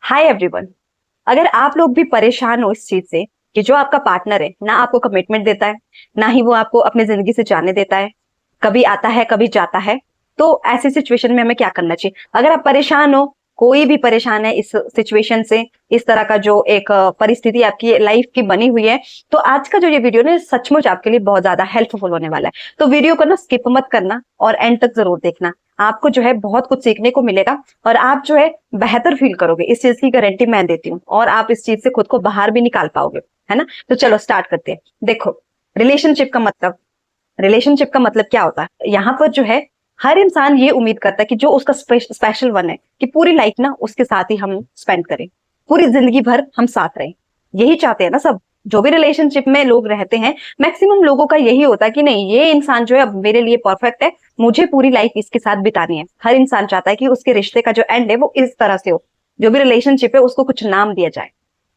Hi everyone. अगर आप लोग भी परेशान हो इस चीज से कि जो आपका पार्टनर है ना आपको कमिटमेंट देता है, ना ही वो आपको अपनी जिंदगी से जाने देता है, कभी आता है कभी जाता है, तो ऐसी सिचुएशन में हमें क्या करना चाहिए? अगर आप परेशान हो, कोई भी परेशान है इस सिचुएशन से, इस तरह का जो एक परिस्थिति आपकी लाइफ की बनी हुई है, तो आज का जो ये वीडियो ना सचमुच आपके लिए बहुत ज्यादा हेल्पफुल होने वाला है। तो वीडियो को ना स्किप मत करना और एंड तक जरूर देखना। आपको जो है बहुत कुछ सीखने को मिलेगा और आप जो है बेहतर फील करोगे, इस चीज की गारंटी मैं देती हूँ, और आप इस चीज से खुद को बाहर भी निकाल पाओगे, है ना। तो चलो स्टार्ट करते हैं। देखो, रिलेशनशिप का मतलब क्या होता है? यहाँ पर जो है हर इंसान ये उम्मीद करता है कि जो उसका स्पेशल वन है कि पूरी लाइफ ना उसके साथ ही हम स्पेंड करें, पूरी जिंदगी भर हम साथ रहें। यही चाहते हैं ना सब। जो भी रिलेशनशिप में लोग रहते हैं, मैक्सिमम लोगों का यही होता है कि नहीं, ये इंसान जो है अब मेरे लिए परफेक्ट है, मुझे पूरी लाइफ इसके साथ बितानी है। हर इंसान चाहता है कि उसके रिश्ते का जो एंड है वो इस तरह से हो, जो भी रिलेशनशिप है उसको कुछ नाम दिया जाए।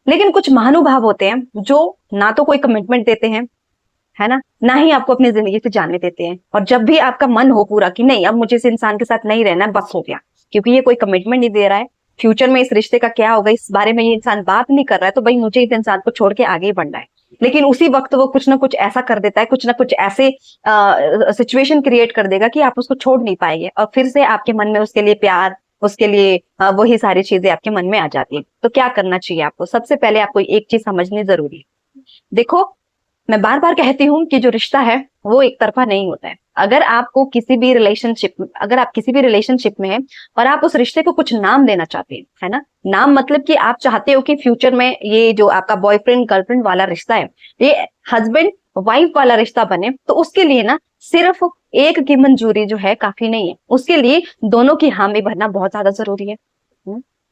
लेकिन कुछ महानुभाव होते हैं जो ना तो कोई कमिटमेंट देते हैं, है ना ही आपको अपनी जिंदगी से जाने देते हैं। और जब भी आपका मन हो पूरा कि नहीं अब मुझे इस इंसान के साथ नहीं रहना है, बस हो गया, क्योंकि ये कोई कमिटमेंट नहीं दे रहा है, फ्यूचर में इस रिश्ते का क्या होगा इस बारे में ये इंसान बात नहीं कर रहा है, तो भाई मुझे इस इंसान को छोड़ के आगे ही बढ़ना है। लेकिन उसी वक्त वो कुछ ना कुछ ऐसा कर देता है, कुछ ना कुछ ऐसे सिचुएशन क्रिएट कर देगा कि आप उसको छोड़ नहीं पाएंगे, और फिर से आपके मन में उसके लिए प्यार, उसके लिए वही सारी चीजें आपके मन में आ जाती है। तो क्या करना चाहिए आपको? सबसे पहले आपको एक चीज समझनी जरूरी है। देखो, मैं बार बार कहती हूँ कि जो रिश्ता है वो एक तरफा नहीं होता है। अगर आप किसी भी रिलेशनशिप में हैं और आप उस रिश्ते को कुछ नाम देना चाहते हैं, है ना, नाम मतलब कि आप चाहते हो कि फ्यूचर में ये जो आपका बॉयफ्रेंड गर्लफ्रेंड वाला रिश्ता है ये हस्बैंड वाइफ वाला रिश्ता बने, तो उसके लिए ना सिर्फ एक की मंजूरी जो है काफी नहीं है, उसके लिए दोनों की हामी भरना बहुत ज्यादा जरूरी है।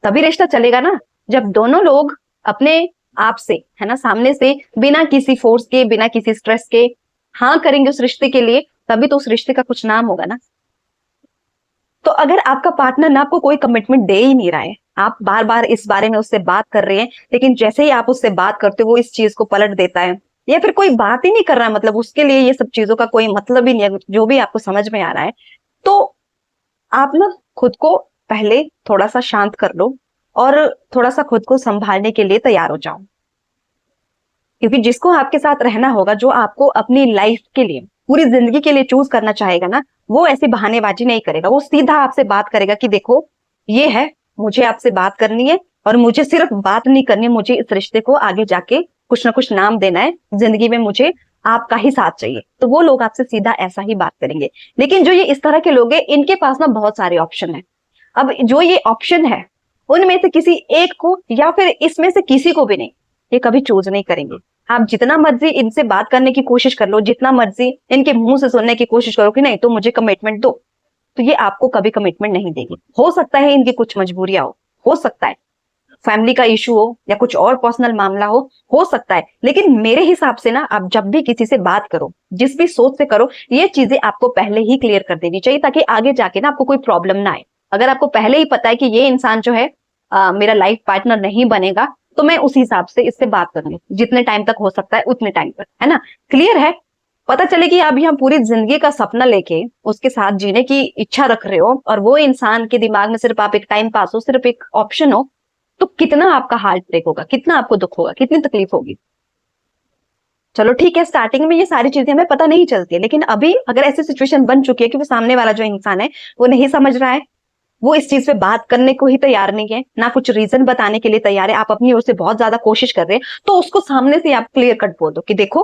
तभी रिश्ता चलेगा ना, जब दोनों लोग अपने आप से, है ना, सामने से बिना किसी फोर्स के, बिना किसी स्ट्रेस के हाँ करेंगे उस रिश्ते के लिए, तभी तो उस रिश्ते का कुछ नाम होगा ना। तो अगर आपका पार्टनर ना आपको कोई कमिटमेंट दे ही नहीं रहा है, आप बार बार इस बारे में उससे बात कर रहे हैं, लेकिन जैसे ही आप उससे बात करते हो वो इस चीज को पलट देता है, या फिर कोई बात ही नहीं कर रहा है, मतलब उसके लिए ये सब चीजों का कोई मतलब ही नहीं है, जो भी आपको समझ में आ रहा है, तो आप ना खुद को पहले थोड़ा सा शांत कर लो और थोड़ा सा खुद को संभालने के लिए तैयार हो जाओ। क्योंकि जिसको आपके साथ रहना होगा, जो आपको अपनी लाइफ के लिए, पूरी जिंदगी के लिए चूज करना चाहेगा ना, वो ऐसी बहानेबाजी नहीं करेगा, वो सीधा आपसे बात करेगा कि देखो ये है, मुझे आपसे बात करनी है, और मुझे सिर्फ बात नहीं करनी, मुझे इस रिश्ते को आगे जाके कुछ ना कुछ नाम देना है, जिंदगी में मुझे आपका ही साथ चाहिए। तो वो लोग आपसे सीधा ऐसा ही बात करेंगे। लेकिन जो ये इस तरह के लोग हैं, इनके पास ना बहुत सारे ऑप्शन है। अब जो ये ऑप्शन है उनमें से किसी एक को, या फिर इसमें से किसी को भी नहीं, ये कभी चूज नहीं करेंगे। आप जितना मर्जी इनसे बात करने की कोशिश कर लो, जितना मर्जी इनके मुंह से सुनने की कोशिश करो कि नहीं तो मुझे कमिटमेंट दो, तो ये आपको कभी कमिटमेंट नहीं देगी। हो सकता है इनकी कुछ मजबूरियां हो सकता है फैमिली का इशू हो, या कुछ और पर्सनल मामला हो सकता है। लेकिन मेरे हिसाब से ना, आप जब भी किसी से बात करो, जिस भी सोच से करो, ये चीजें आपको पहले ही क्लियर कर देनी चाहिए, ताकि आगे जाके ना आपको कोई प्रॉब्लम ना आए। अगर आपको पहले ही पता है कि ये इंसान जो है मेरा लाइफ पार्टनर नहीं बनेगा, तो मैं उस हिसाब से इससे बात करूंगी, जितने टाइम तक हो सकता है उतने टाइम तक, है ना। क्लियर है? पता चले कि अभी हम पूरी जिंदगी का सपना लेके उसके साथ जीने की इच्छा रख रहे हो, और वो इंसान के दिमाग में सिर्फ आप एक टाइम पास हो, सिर्फ एक ऑप्शन हो, तो कितना आपका हार्ट ब्रेक होगा, कितना आपको दुख होगा, कितनी तकलीफ होगी। चलो ठीक है, स्टार्टिंग में ये सारी चीजें हमें पता नहीं चलती है, लेकिन अभी अगर ऐसी सिचुएशन बन चुकी है कि वो सामने वाला जो इंसान है वो नहीं समझ रहा है, वो इस चीज पे बात करने को ही तैयार नहीं है, ना कुछ रीजन बताने के लिए तैयार है, आप अपनी ओर से बहुत ज्यादा कोशिश कर रहे हैं, तो उसको सामने से आप क्लियर कट बोल दो कि देखो,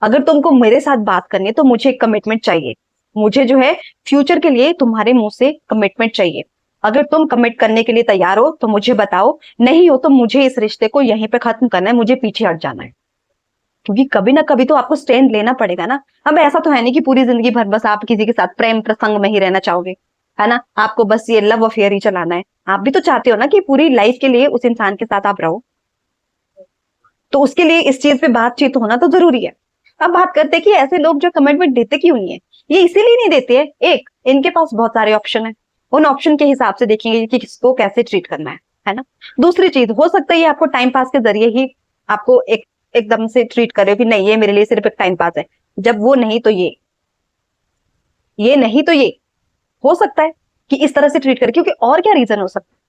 अगर तुमको मेरे साथ बात करनी है तो मुझे एक कमिटमेंट चाहिए, मुझे जो है फ्यूचर के लिए तुम्हारे मुंह से कमिटमेंट चाहिए। अगर तुम कमिट करने के लिए तैयार हो तो मुझे बताओ, नहीं हो तो मुझे इस रिश्ते को यहीं पे खत्म करना है, मुझे पीछे हट जाना है। क्योंकि कभी ना कभी तो आपको स्टैंड लेना पड़ेगा ना। अब ऐसा तो है नहीं कि पूरी जिंदगी भर बस आप किसी के साथ प्रेम प्रसंग में ही रहना चाहोगे, है ना, आपको बस ये लव अफेयर ही चलाना है। आप भी तो चाहते हो ना कि पूरी लाइफ के लिए उस इंसान के साथ आप रहो, तो उसके लिए इस चीज पे बातचीत होना तो जरूरी है। अब बात करते हैं कि ऐसे लोग जो कमिटमेंट देते क्यों नहीं है। ये इसीलिए नहीं देते हैं, एक, इनके पास बहुत सारे ऑप्शन है, उन ऑप्शन के हिसाब से देखेंगे कि किसको कैसे ट्रीट करना है ना। दूसरी चीज, हो सकता है ये आपको टाइम पास के जरिए ही आपको एकदम से ट्रीट करे कि नहीं ये मेरे लिए सिर्फ एक टाइम पास है, जब वो नहीं तो ये नहीं तो ये, हो सकता है कि इस तरह से ट्रीट करे, क्योंकि और क्या रीजन हो सकता है।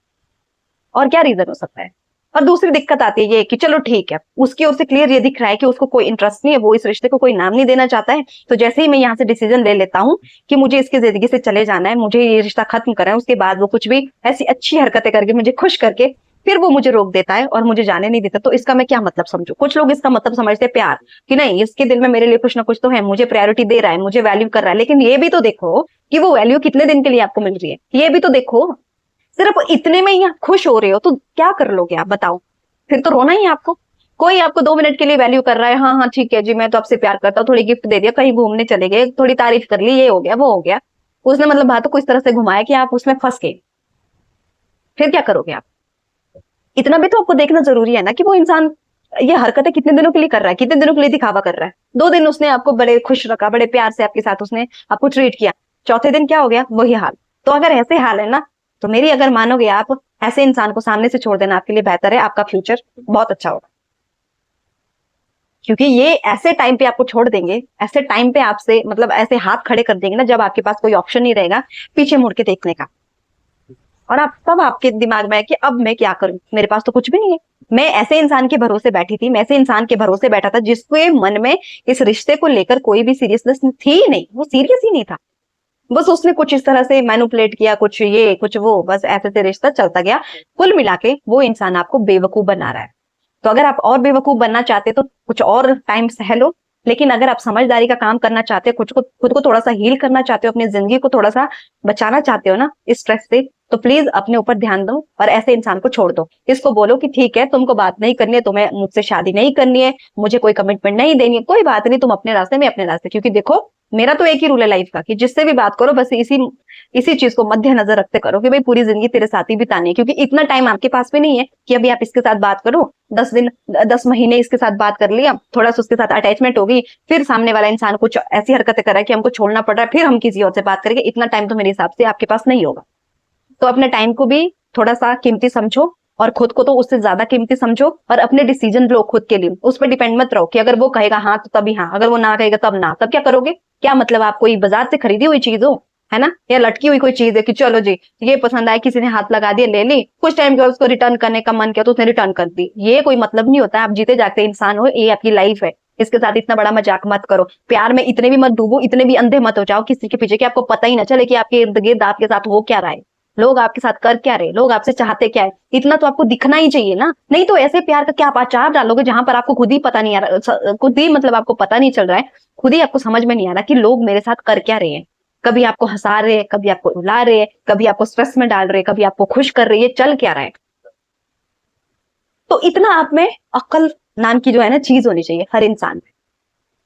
और क्या रीजन हो सकता है। और दूसरी दिक्कत आती है ये कि चलो ठीक है, उसकी ओर से क्लियर ये दिख रहा है कि उसको कोई इंटरेस्ट नहीं है, वो इस रिश्ते को कोई नाम नहीं देना चाहता है। तो जैसे ही मैं यहाँ से डिसीजन ले लेता हूँ कि मुझे इसकी जिंदगी से चले जाना है, मुझे ये रिश्ता खत्म करना है, उसके बाद वो कुछ भी ऐसी अच्छी हरकतें करके मुझे खुश करके फिर वो मुझे रोक देता है और मुझे जाने नहीं देता, तो इसका मैं क्या मतलब समझू। कुछ लोग इसका मतलब समझते हैं प्यार, कि नहीं इसके दिल में मेरे लिए कुछ ना कुछ तो है, मुझे प्रायोरिटी दे रहा है, मुझे वैल्यू कर रहा है। लेकिन ये भी तो देखो कि वो वैल्यू कितने दिन के लिए आपको मिल रही है, ये भी तो देखो। सिर्फ इतने में ही आप खुश हो रहे हो तो क्या कर लोगे आप बताओ, फिर तो रोना ही है आपको। कोई आपको 2 मिनट के लिए वैल्यू कर रहा है, हाँ हाँ ठीक है जी मैं तो आपसे प्यार करता हूँ, थोड़ी गिफ्ट दे दिया, कहीं घूमने चले गए, थोड़ी तारीफ कर ली, ये हो गया वो हो गया, उसने मतलब बात को इस तरह से घुमाया कि आप उसमें फंस गए, फिर क्या करोगे आप। इतना भी तो आपको देखना जरूरी है ना कि वो इंसान ये हरकतें कितने दिनों के लिए कर रहा है, कितने दिनों के लिए दिखावा कर रहा है। 2 दिन उसने आपको बड़े खुश रखा, बड़े प्यार से आपके साथ उसने आपको ट्रीट किया, चौथे दिन क्या हो गया, वही हाल। तो अगर ऐसे हाल है ना, तो मेरी अगर मानोगे आप, ऐसे इंसान को सामने से छोड़ देना आपके लिए बेहतर है, आपका फ्यूचर बहुत अच्छा होगा। क्योंकि ये ऐसे टाइम पे आपको छोड़ देंगे, ऐसे टाइम पे आपसे मतलब ऐसे हाथ खड़े कर देंगे ना, जब आपके पास कोई ऑप्शन नहीं रहेगा पीछे मुड़ के देखने का। और आप तब आपके दिमाग में है कि अब मैं क्या करूं, मेरे पास तो कुछ भी नहीं है। मैं ऐसे इंसान के भरोसे बैठी थी, मैं ऐसे इंसान के भरोसे बैठा था जिसके मन में इस रिश्ते को लेकर कोई भी सीरियसनेस थी ही नहीं, वो सीरियस ही नहीं था। बस उसने कुछ इस तरह से मैनिपुलेट किया, कुछ ये कुछ वो, बस ऐसे से रिश्ता चलता गया। कुल मिला के वो इंसान आपको बेवकूफ बना रहा है। तो अगर आप और बेवकूफ बनना चाहते तो कुछ और टाइम सह लो, लेकिन अगर आप समझदारी का काम करना चाहते हो, खुद को थोड़ा सा हील करना चाहते हो, अपनी जिंदगी को थोड़ा सा बचाना चाहते हो ना इस स्ट्रेस से, तो प्लीज अपने ऊपर ध्यान दो और ऐसे इंसान को छोड़ दो। इसको बोलो कि ठीक है तुमको बात नहीं करनी है, तुम्हें मुझसे शादी नहीं करनी है, मुझे कोई कमिटमेंट नहीं देनी है, कोई बात नहीं, तुम अपने रास्ते में अपने रास्ते। क्योंकि देखो मेरा तो एक ही रूल है लाइफ का कि जिससे भी बात करो बस इसी इसी चीज को मद्देनजर रखते करो कि भाई पूरी जिंदगी तेरे साथ ही बितानी है। क्योंकि इतना टाइम आपके पास भी नहीं है कि अभी आप इसके साथ बात करो, 10 दिन 10 महीने इसके साथ बात कर लिया, थोड़ा सा उसके साथ अटैचमेंट हो गई, फिर सामने वाला इंसान कुछ ऐसी हरकतें कर रहा है कि हमको छोड़ना पड़ रहा है, फिर हम किसी और से बात करेंगे। इतना टाइम तो मेरे हिसाब से आपके पास नहीं होगा। तो अपने टाइम को भी थोड़ा सा कीमती समझो और खुद को तो उससे ज्यादा कीमती समझो, और अपने डिसीजन लो खुद के लिए, उस पर डिपेंड मत रहो कि अगर वो कहेगा हाँ तो तभी हाँ, अगर वो ना कहेगा तब ना, तब क्या करोगे। क्या मतलब, आप कोई बाजार से खरीदी हुई चीज हो, है ना, या लटकी हुई कोई चीज है कि चलो जी ये पसंद आया, किसी ने हाथ लगा दिया ले ली, कुछ टाइम के बाद उसको रिटर्न करने का मन किया तो उसने रिटर्न कर दी। ये कोई मतलब नहीं होता है। आप जीते जागते इंसान हो, ये आपकी लाइफ है, इसके साथ इतना बड़ा मजाक मत करो। प्यार में इतने भी मत डूबो, इतने भी अंधे मत हो जाओ किसी के पीछे कि आपको पता ही ना चले कि आपके इर्द गिर्द आपके साथ हो क्या रहा है, लोग आपके साथ कर क्या रहे, लोग आपसे चाहते क्या है। इतना तो आपको दिखना ही चाहिए ना, नहीं तो ऐसे प्यार का क्या आप आचार डालोगे जहां पर आपको खुद ही पता नहीं आ रहा, खुद ही मतलब आपको पता नहीं चल रहा है, खुद ही आपको समझ में नहीं आ रहा कि लोग मेरे साथ कर क्या रहे हैं। कभी आपको हंसा रहे हैं, कभी आपको रुला रहे हैं, कभी आपको स्ट्रेस में डाल रहे हैं, कभी आपको खुश कर रहे हैं, ये चल क्या रहा है। तो इतना आप में अक्ल नाम की जो है ना चीज होनी चाहिए हर इंसान में।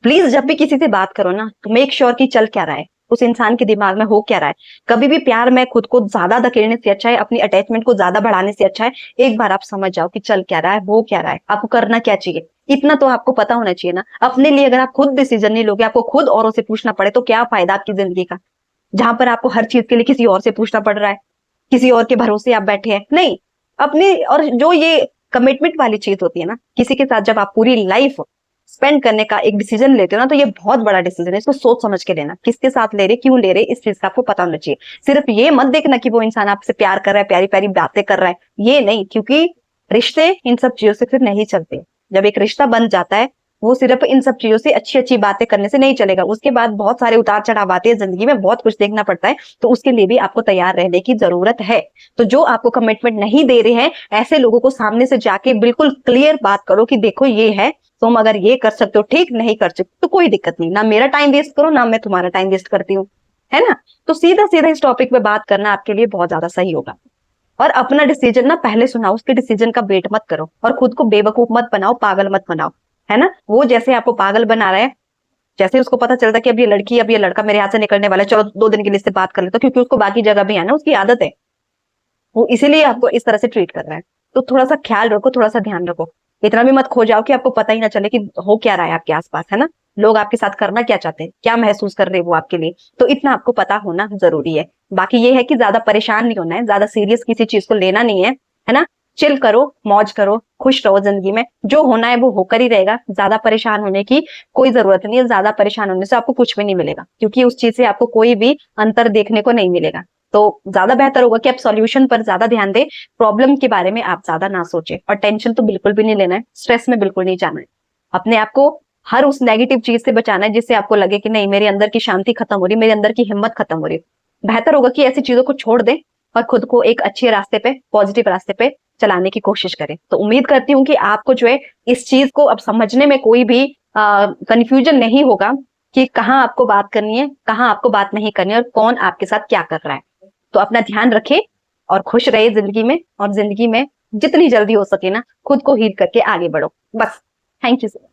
प्लीज जब भी किसी से बात करो ना तो मेक श्योर कि चल क्या रहा है, उस इंसान के दिमाग में हो क्या रहा है। कभी भी प्यार में खुद को ज्यादा धकेलने से अच्छा है, अपनी अटैचमेंट को ज्यादा बढ़ाने से अच्छा है, एक बार आप समझ जाओ कि चल क्या रहा है, वो क्या रहा है, आपको करना क्या चाहिए। इतना तो आपको पता होना चाहिए ना अपने लिए। अगर आप खुद डिसीजन नहीं लोगे, आपको खुद औरों से पूछना पड़े, तो क्या फायदा आपकी जिंदगी का, जहां पर आपको हर चीज के लिए किसी और से पूछना पड़ रहा है, किसी और के भरोसे आप बैठे हैं। नहीं, अपनी और जो ये कमिटमेंट वाली चीज होती है ना, किसी के साथ जब आप पूरी लाइफ स्पेंड करने का एक डिसीजन लेते हो ना, तो ये बहुत बड़ा डिसीजन है। इसको सोच समझ के लेना, किसके साथ ले रहे, क्यों ले रहे, इस चीज का आपको पता होना चाहिए। सिर्फ ये मत देखना कि वो इंसान आपसे प्यार कर रहा है, प्यारी प्यारी बातें कर रहा है, ये नहीं। क्योंकि रिश्ते इन सब चीजों से फिर नहीं चलते। जब एक रिश्ता बन जाता है वो सिर्फ इन सब चीजों से अच्छी अच्छी बातें करने से नहीं चलेगा, उसके बाद बहुत सारे उतार चढ़ाव आते हैं जिंदगी में, बहुत कुछ देखना पड़ता है। तो उसके लिए भी आपको तैयार रहने की जरूरत है। तो जो आपको कमिटमेंट नहीं दे रहे हैं, ऐसे लोगों को सामने से जाके बिल्कुल क्लियर बात करो कि देखो ये है, तुम अगर ये कर सकते हो ठीक, नहीं कर सकते तो कोई दिक्कत नहीं, ना मेरा टाइम वेस्ट करो ना मैं तुम्हारा टाइम वेस्ट करती हूँ, है ना। तो सीधा सीधा इस टॉपिक पे बात करना आपके लिए बहुत ज्यादा सही होगा। और अपना डिसीजन ना पहले सुनाओ, उसके डिसीजन का वेट मत करो, और खुद को बेवकूफ मत बनाओ, पागल मत बनाओ, है ना। वो जैसे आपको पागल बना रहा है, जैसे उसको पता चलता है कि अब ये लड़की अब ये लड़का मेरे हाथ से निकलने वाला है, चलो 2 दिन के लिए इससे बात कर लेता हूं, क्योंकि उसको बाकी जगह भी है ना, उसकी आदत है, वो इसीलिए आपको इस तरह से ट्रीट कर रहा है। तो थोड़ा सा ख्याल रखो, थोड़ा सा ध्यान रखो। इतना भी मत खो जाओ कि आपको पता ही ना चले कि हो क्या रहा है आपके आसपास, है ना। लोग आपके साथ करना क्या चाहते हैं, क्या महसूस कर रहे हैं वो आपके लिए, तो इतना आपको पता होना जरूरी है। बाकी ये है कि ज्यादा परेशान नहीं होना है, ज्यादा सीरियस किसी चीज को लेना नहीं है ना। चिल करो, मौज करो, खुश रहो जिंदगी में, जो होना है वो होकर ही रहेगा। ज्यादा परेशान होने की कोई जरूरत नहीं है, ज्यादा परेशान होने से आपको कुछ भी नहीं मिलेगा, क्योंकि उस चीज से आपको कोई भी अंतर देखने को नहीं मिलेगा। तो ज्यादा बेहतर होगा कि आप सॉल्यूशन पर ज्यादा ध्यान दें, प्रॉब्लम के बारे में आप ज्यादा ना सोचें। और टेंशन तो बिल्कुल भी नहीं लेना है, स्ट्रेस में बिल्कुल नहीं जाना है। अपने आप को हर उस नेगेटिव चीज से बचाना है जिससे आपको लगे कि नहीं, मेरे अंदर की शांति खत्म हो रही, मेरे अंदर की हिम्मत खत्म हो रही। बेहतर होगा कि ऐसी चीजों को छोड़ दें और खुद को एक अच्छे रास्ते पे, पॉजिटिव रास्ते पे चलाने की कोशिश करें। तो उम्मीद करती हूँ कि आपको जो है इस चीज को अब समझने में कोई भी कंफ्यूजन नहीं होगा कि कहाँ आपको बात करनी है, कहाँ आपको बात नहीं करनी है, और कौन आपके साथ क्या कर रहा है। तो अपना ध्यान रखें और खुश रहे जिंदगी में, और जिंदगी में जितनी जल्दी हो सके ना खुद को हील करके आगे बढ़ो बस। Thank you so much.